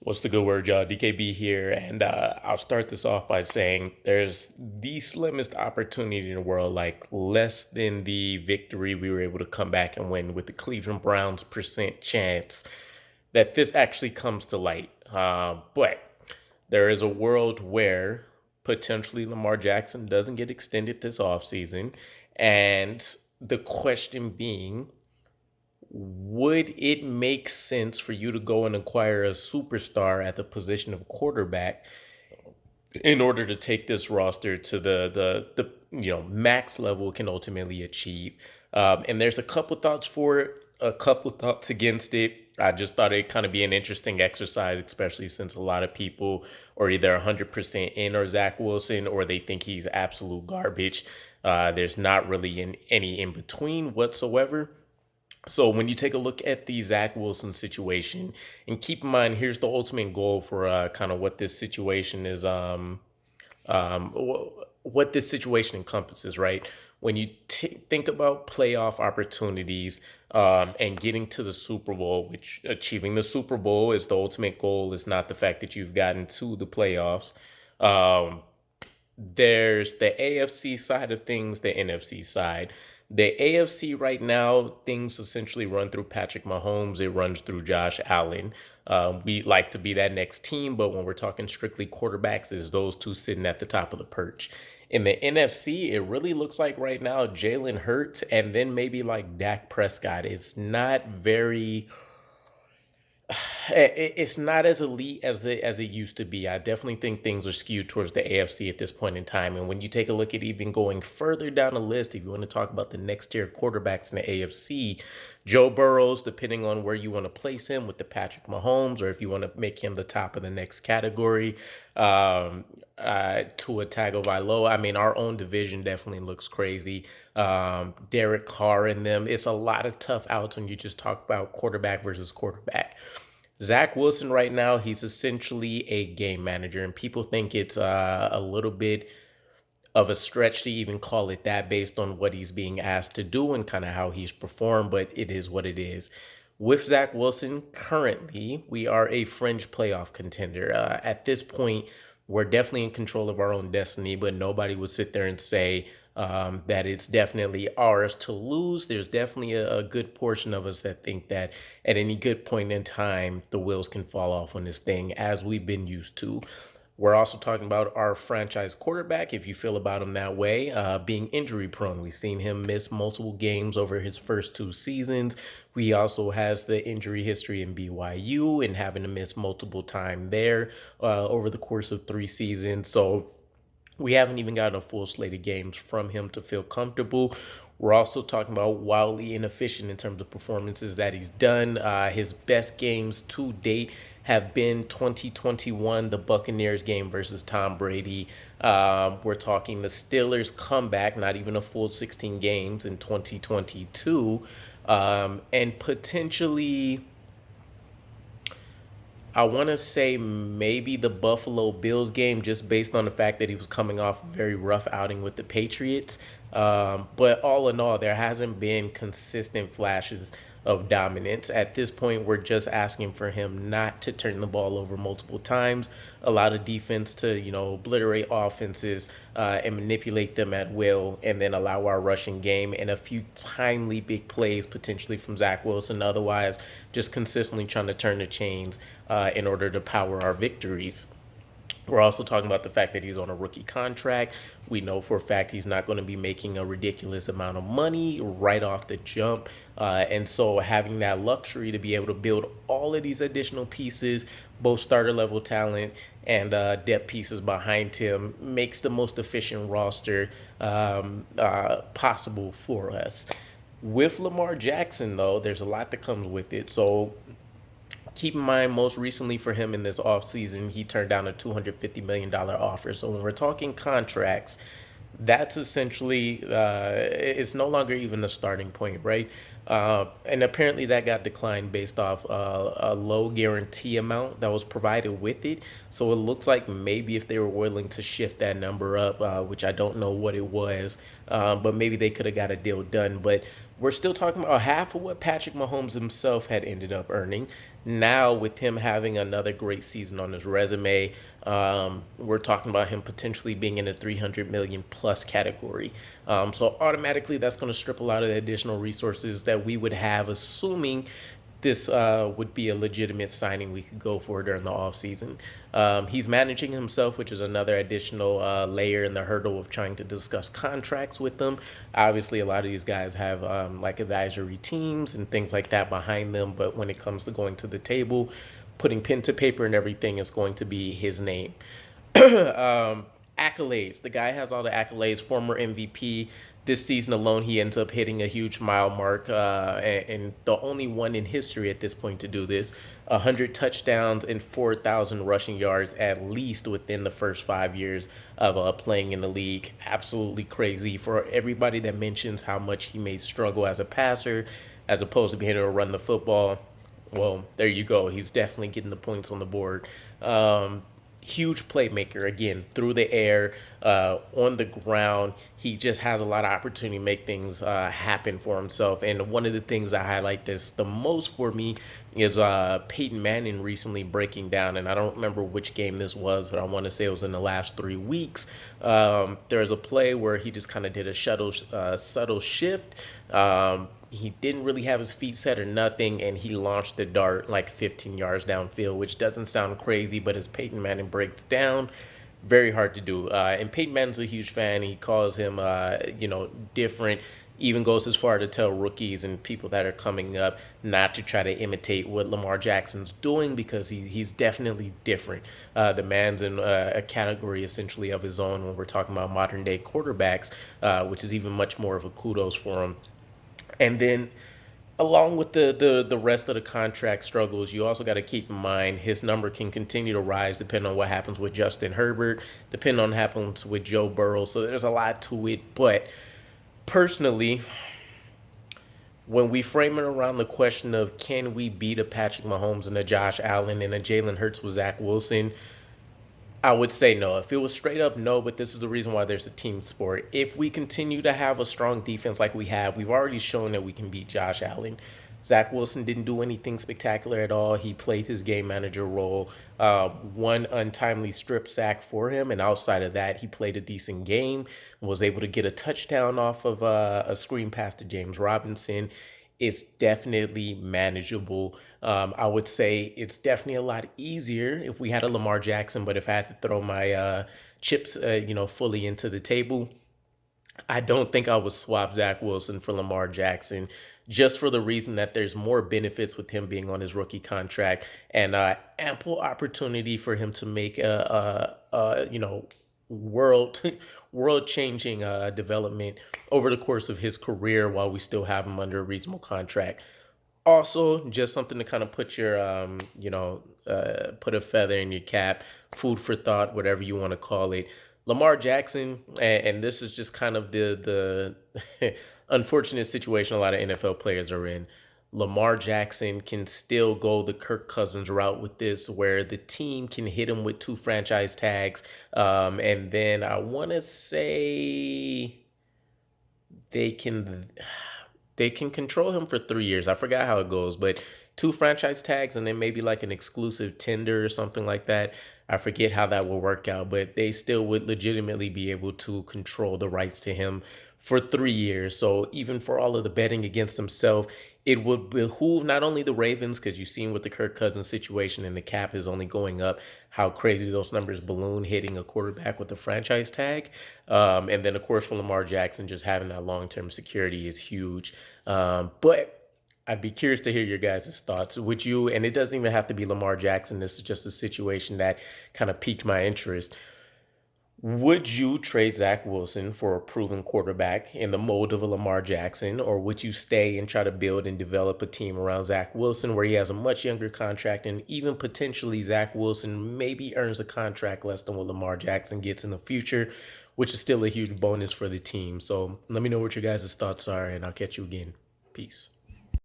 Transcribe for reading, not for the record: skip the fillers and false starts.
What's the good word, y'all? DKB here, and I'll start this off by saying there's the slimmest opportunity in the world, like less than the victory we were able to come back and win with the Cleveland Browns percent chance that this actually comes to light. But there is a world where potentially Lamar Jackson doesn't get extended this offseason, and the question being, would it make sense for you to go and acquire a superstar at the position of quarterback in order to take this roster to the max level it can ultimately achieve? And there's a couple thoughts for it, a couple thoughts against it. I just thought it'd kind of be an interesting exercise, especially since a lot of people are either 100% in or Zach Wilson, or they think he's absolute garbage. There's not really any in between whatsoever. So when you take a look at the Zach Wilson situation, and keep in mind, here's the ultimate goal for kind of what this situation is, what this situation encompasses, right? When you think about playoff opportunities and getting to the Super Bowl, which achieving the Super Bowl is the ultimate goal. It's not the fact that you've gotten to the playoffs. There's the AFC side of things, the NFC side. The AFC right now, things essentially run through Patrick Mahomes. It runs through Josh Allen. We like to be that next team, but when we're talking strictly quarterbacks, it's those two sitting at the top of the perch. In the NFC, it really looks like right now Jalen Hurts and then maybe like Dak Prescott. It's not as elite as it used to be. I definitely think things are skewed towards the AFC at this point in time. And when you take a look at even going further down the list, if you want to talk about the next tier quarterbacks in the AFC, Joe Burrows, depending on where you want to place him with the Patrick Mahomes, or if you want to make him the top of the next category, Tua Tagovailoa. I mean, our own division definitely looks crazy. Derek Carr and them. It's a lot of tough outs when you just talk about quarterback versus quarterback. Zach Wilson right now, he's essentially a game manager, and people think it's a little bit of a stretch to even call it that based on what he's being asked to do and kind of how he's performed, but it is what it is. With Zach Wilson, currently, we are a fringe playoff contender. At this point, we're definitely in control of our own destiny, but nobody would sit there and say that it's definitely ours to lose. There's definitely a good portion of us that think that at any good point in time, the wheels can fall off on this thing, as we've been used to. We're also talking about our franchise quarterback, if you feel about him that way, being injury prone. We've seen him miss multiple games over his first two seasons. He also has the injury history in BYU and having to miss multiple time there over the course of 3 seasons. So we haven't even gotten a full slate of games from him to feel comfortable. We're also talking about wildly inefficient in terms of performances that he's done. His best games to date have been 2021, the Buccaneers game versus Tom Brady. We're talking the Steelers comeback, not even a full 16 games in 2022. And potentially, I want to say maybe the Buffalo Bills game, just based on the fact that he was coming off a very rough outing with the Patriots. But all in all, there hasn't been consistent flashes of dominance. At this point, we're just asking for him not to turn the ball over multiple times, allow the defense to, obliterate offenses and manipulate them at will, and then allow our rushing game and a few timely big plays potentially from Zach Wilson. Otherwise, just consistently trying to turn the chains in order to power our victories. We're also talking about the fact that he's on a rookie contract. We know for a fact he's not going to be making a ridiculous amount of money right off the jump. And so having that luxury to be able to build all of these additional pieces, both starter level talent and depth pieces behind him, makes the most efficient roster possible for us. With Lamar Jackson, though, there's a lot that comes with it. So keep in mind, most recently for him in this offseason, he turned down a $250 million offer. So when we're talking contracts, that's essentially, it's no longer even the starting point, right? And apparently that got declined based off a low guarantee amount that was provided with it. So it looks like maybe if they were willing to shift that number up, which I don't know what it was, but maybe they could have got a deal done. But we're still talking about half of what Patrick Mahomes himself had ended up earning. Now, with him having another great season on his resume, we're talking about him potentially being in the 300 million plus category. So automatically, that's going to strip a lot of the additional resources that we would have, assuming this would be a legitimate signing we could go for during the offseason. He's managing himself, which is another additional layer in the hurdle of trying to discuss contracts with them. Obviously, a lot of these guys have like advisory teams and things like that behind them, but when it comes to going to the table, putting pen to paper and everything is going to be his name. Accolades. The guy has all the accolades. Former MVP. This season alone, he ends up hitting a huge mile mark, and the only one in history at this point to do this. 100 touchdowns and 4,000 rushing yards at least within the first 5 years of playing in the league. Absolutely crazy. For everybody that mentions how much he may struggle as a passer, as opposed to being able to run the football, well, there you go. He's definitely getting the points on the board. Huge playmaker, again, through the air, on the ground. He just has a lot of opportunity to make things happen for himself. And one of the things I highlight this the most for me is Peyton Manning recently breaking down, and I don't remember which game this was, but I want to say it was in the last 3 weeks. There was a play where he just kind of did a subtle shift. He didn't really have his feet set or nothing, and he launched the dart like 15 yards downfield, which doesn't sound crazy, but as Peyton Manning breaks down, very hard to do. And Peyton Manning's a huge fan. He calls him, different. Even goes as far to tell rookies and people that are coming up not to try to imitate what Lamar Jackson's doing, because he's definitely different. The man's in a category essentially of his own when we're talking about modern day quarterbacks, which is even much more of a kudos for him. And then along with the rest of the contract struggles, you also got to keep in mind his number can continue to rise depending on what happens with Justin Herbert, depending on what happens with Joe Burrow. So there's a lot to it. But personally, when we frame it around the question of can we beat a Patrick Mahomes and a Josh Allen and a Jalen Hurts with Zach Wilson, I would say no. If it was straight up no, but this is the reason why there's a team sport. If we continue to have a strong defense like we have, we've already shown that we can beat Josh Allen. Zach Wilson didn't do anything spectacular at all. He played his game manager role. One untimely strip sack for him, and outside of that, he played a decent game. Was able to get a touchdown off of a screen pass to James Robinson. It's definitely manageable. I would say it's definitely a lot easier if we had a Lamar Jackson, but if I had to throw my chips, fully into the table, I don't think I would swap Zach Wilson for Lamar Jackson, just for the reason that there's more benefits with him being on his rookie contract and ample opportunity for him to make world world changing development over the course of his career while we still have him under a reasonable contract. Also, just something to kind of put your put a feather in your cap, food for thought, whatever you want to call it. Lamar Jackson, and this is just kind of the unfortunate situation a lot of NFL players are in. Lamar Jackson can still go the Kirk Cousins route with this, where the team can hit him with 2 franchise tags. And then I want to say they can control him for 3 years. I forgot how it goes, but 2 franchise tags and then maybe like an exclusive tender or something like that. I forget how that will work out, but they still would legitimately be able to control the rights to him for 3 years. So even for all of the betting against himself, it would behoove not only the Ravens, because you've seen with the Kirk Cousins situation and the cap is only going up, how crazy those numbers balloon hitting a quarterback with a franchise tag. And then, of course, for Lamar Jackson, just having that long-term security is huge. But I'd be curious to hear your guys' thoughts. Would you, and it doesn't even have to be Lamar Jackson, this is just a situation that kind of piqued my interest. Would you trade Zach Wilson for a proven quarterback in the mold of a Lamar Jackson, or would you stay and try to build and develop a team around Zach Wilson where he has a much younger contract, and even potentially Zach Wilson maybe earns a contract less than what Lamar Jackson gets in the future, which is still a huge bonus for the team? So let me know what your guys' thoughts are, and I'll catch you again. Peace.